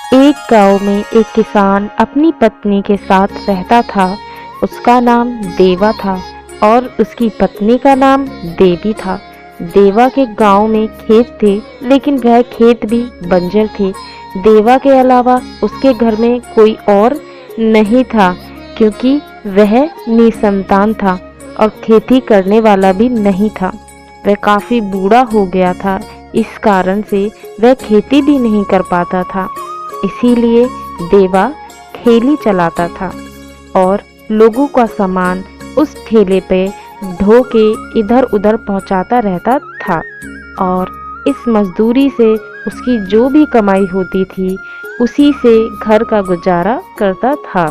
एक गांव में एक किसान अपनी पत्नी के साथ रहता था। उसका नाम देवा था और उसकी पत्नी का नाम देवी था। देवा के गांव में खेत थे, लेकिन वह खेत भी बंजर थे। देवा के अलावा उसके घर में कोई और नहीं था, क्योंकि वह निसंतान था और खेती करने वाला भी नहीं था। वह काफी बूढ़ा हो गया था, इस कारण से वह खेती भी नहीं कर पाता था। इसीलिए देवा ठेली चलाता था और लोगों का सामान उस ठेले पे ढो के इधर उधर पहुंचाता रहता था। और इस मजदूरी से उसकी जो भी कमाई होती थी, उसी से घर का गुजारा करता था।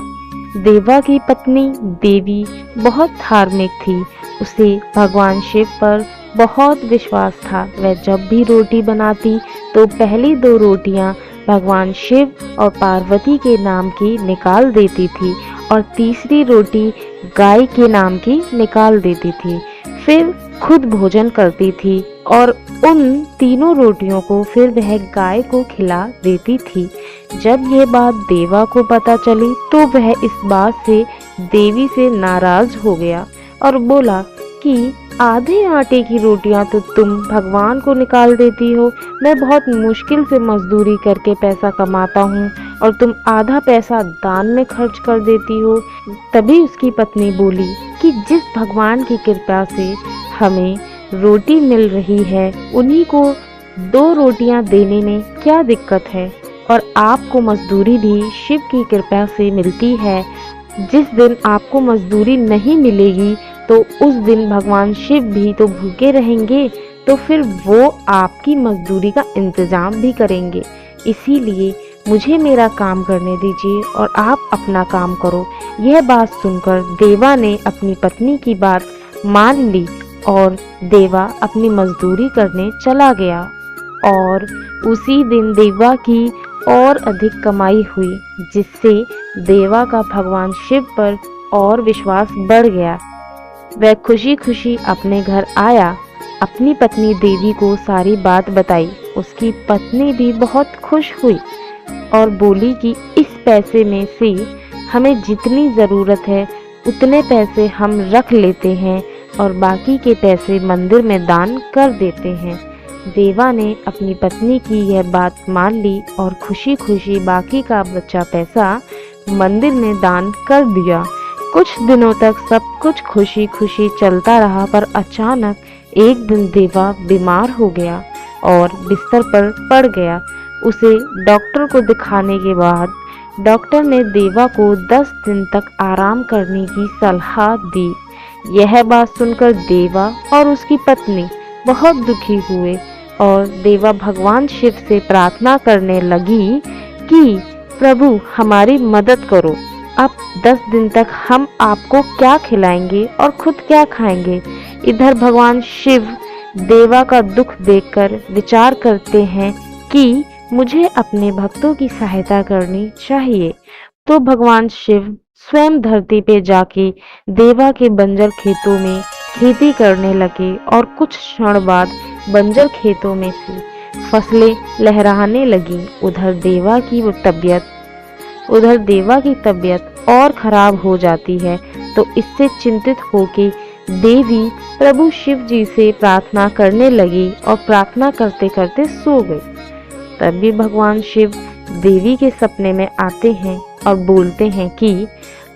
देवा की पत्नी देवी बहुत धार्मिक थी। उसे भगवान शिव पर बहुत विश्वास था। वह जब भी रोटी बनाती तो पहली 2 रोटियां भगवान शिव और पार्वती के नाम की निकाल देती थी और तीसरी रोटी गाय के नाम की निकाल देती थी। फिर खुद भोजन करती थी और उन तीनों रोटियों को फिर वह गाय को खिला देती थी। जब यह बात देवा को पता चली तो वह इस बात से देवी से नाराज हो गया और बोला कि आधे आटे की रोटियां तो तुम भगवान को निकाल देती हो। मैं बहुत मुश्किल से मजदूरी करके पैसा कमाता हूँ और तुम आधा पैसा दान में खर्च कर देती हो। तभी उसकी पत्नी बोली कि जिस भगवान की कृपा से हमें रोटी मिल रही है, उन्हीं को 2 रोटियां देने में क्या दिक्कत है। और आपको मजदूरी भी शिव की कृपा से मिलती है। जिस दिन आपको मजदूरी नहीं मिलेगी तो उस दिन भगवान शिव भी तो भूखे रहेंगे, तो फिर वो आपकी मजदूरी का इंतजाम भी करेंगे। इसीलिए मुझे मेरा काम करने दीजिए और आप अपना काम करो। यह बात सुनकर देवा ने अपनी पत्नी की बात मान ली और देवा अपनी मजदूरी करने चला गया। और उसी दिन देवा की और अधिक कमाई हुई, जिससे देवा का भगवान शिव पर और विश्वास बढ़ गया। वह खुशी खुशी अपने घर आया, अपनी पत्नी देवी को सारी बात बताई। उसकी पत्नी भी बहुत खुश हुई और बोली कि इस पैसे में से हमें जितनी ज़रूरत है उतने पैसे हम रख लेते हैं और बाकी के पैसे मंदिर में दान कर देते हैं। देवा ने अपनी पत्नी की यह बात मान ली और खुशी खुशी बाकी का बचा पैसा मंदिर में दान कर दिया। कुछ दिनों तक सब कुछ खुशी खुशी चलता रहा, पर अचानक एक दिन देवा बीमार हो गया और बिस्तर पर पड़ गया। उसे डॉक्टर को दिखाने के बाद डॉक्टर ने देवा को 10 दिन तक आराम करने की सलाह दी। यह बात सुनकर देवा और उसकी पत्नी बहुत दुखी हुए और देवा भगवान शिव से प्रार्थना करने लगी कि प्रभु हमारी मदद करो। अब 10 दिन तक हम आपको क्या खिलाएंगे और खुद क्या खाएंगे। इधर भगवान शिव देवा का दुख देखकर विचार करते हैं कि मुझे अपने भक्तों की सहायता करनी चाहिए। तो भगवान शिव स्वयं धरती पे जाके देवा के बंजर खेतों में खेती करने लगे और कुछ क्षण बाद बंजर खेतों में से फसलें लहराने लगी। उधर देवा की तबीयत और खराब हो जाती है, तो इससे चिंतित होके देवी प्रभु शिव जी से प्रार्थना करने लगी और प्रार्थना करते करते सो गई। तभी भगवान शिव देवी के सपने में आते हैं और बोलते हैं कि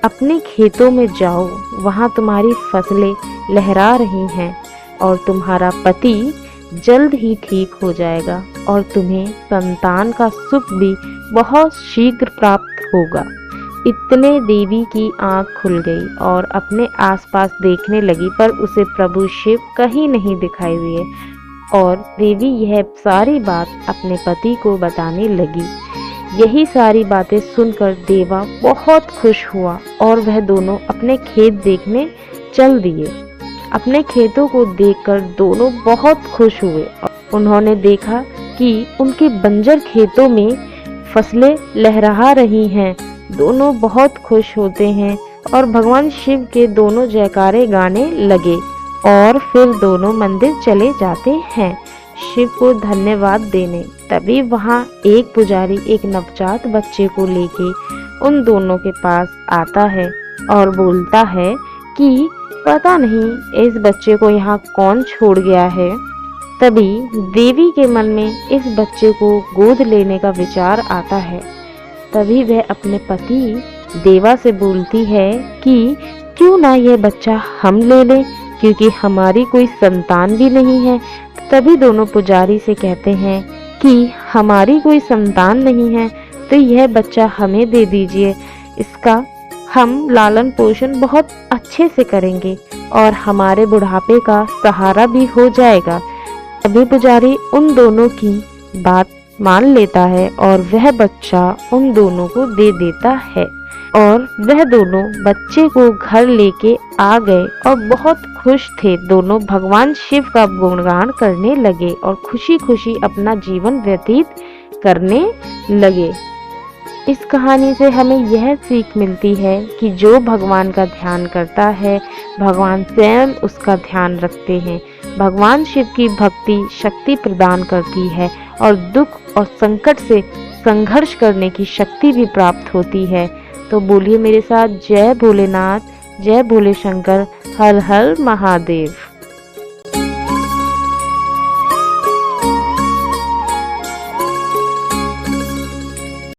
अपने खेतों में जाओ, वहाँ तुम्हारी फसलें लहरा रही हैं और तुम्हारा पति जल्द ही ठीक हो जाएगा और तुम्हें संतान का सुख भी बहुत शीघ्र प्राप्त होगा। इतने देवी की आंख खुल गई और अपने आसपास देखने लगी, पर उसे प्रभु शिव कहीं नहीं दिखाई दिए और देवी यह सारी बात अपने पति को बताने लगी। यही सारी बातें सुनकर देवा बहुत खुश हुआ और वह दोनों अपने खेत देखने चल दिए। अपने खेतों को देखकर दोनों बहुत खुश हुए। उन्होंने देखा कि उनके बंजर खेतों में फसलें लहरा रही हैं। दोनों बहुत खुश होते हैं और भगवान शिव के दोनों जयकारे गाने लगे और फिर दोनों मंदिर चले जाते हैं। शिव को धन्यवाद देने। तभी वहाँ एक पुजारी एक नवजात बच्चे को लेके उन दोनों के पास आता है और बोलता है कि पता नहीं इस बच्चे को यहाँ कौन छोड़ गया है। तभी देवी के मन में इस बच्चे को गोद लेने का विचार आता है। तभी वह अपने पति देवा से बोलती है कि क्यों ना यह बच्चा हम ले लें, क्योंकि हमारी कोई संतान भी नहीं है। तभी दोनों पुजारी से कहते हैं कि हमारी कोई संतान नहीं है तो यह बच्चा हमें दे दीजिए, इसका हम लालन पोषण बहुत अच्छे से करेंगे और हमारे बुढ़ापे का सहारा भी हो जाएगा। तभी पुजारी उन दोनों की बात मान लेता है और वह बच्चा उन दोनों को दे देता है और वह दोनों बच्चे को घर लेके आ गए और बहुत खुश थे। दोनों भगवान शिव का गुणगान करने लगे और खुशी खुशी अपना जीवन व्यतीत करने लगे। इस कहानी से हमें यह सीख मिलती है कि जो भगवान का ध्यान करता है, भगवान स्वयं उसका ध्यान रखते हैं। भगवान शिव की भक्ति शक्ति प्रदान करती है और दुख और संकट से संघर्ष करने की शक्ति भी प्राप्त होती है। तो बोलिए मेरे साथ, जय भोलेनाथ, जय भोले शंकर, हर हर महादेव।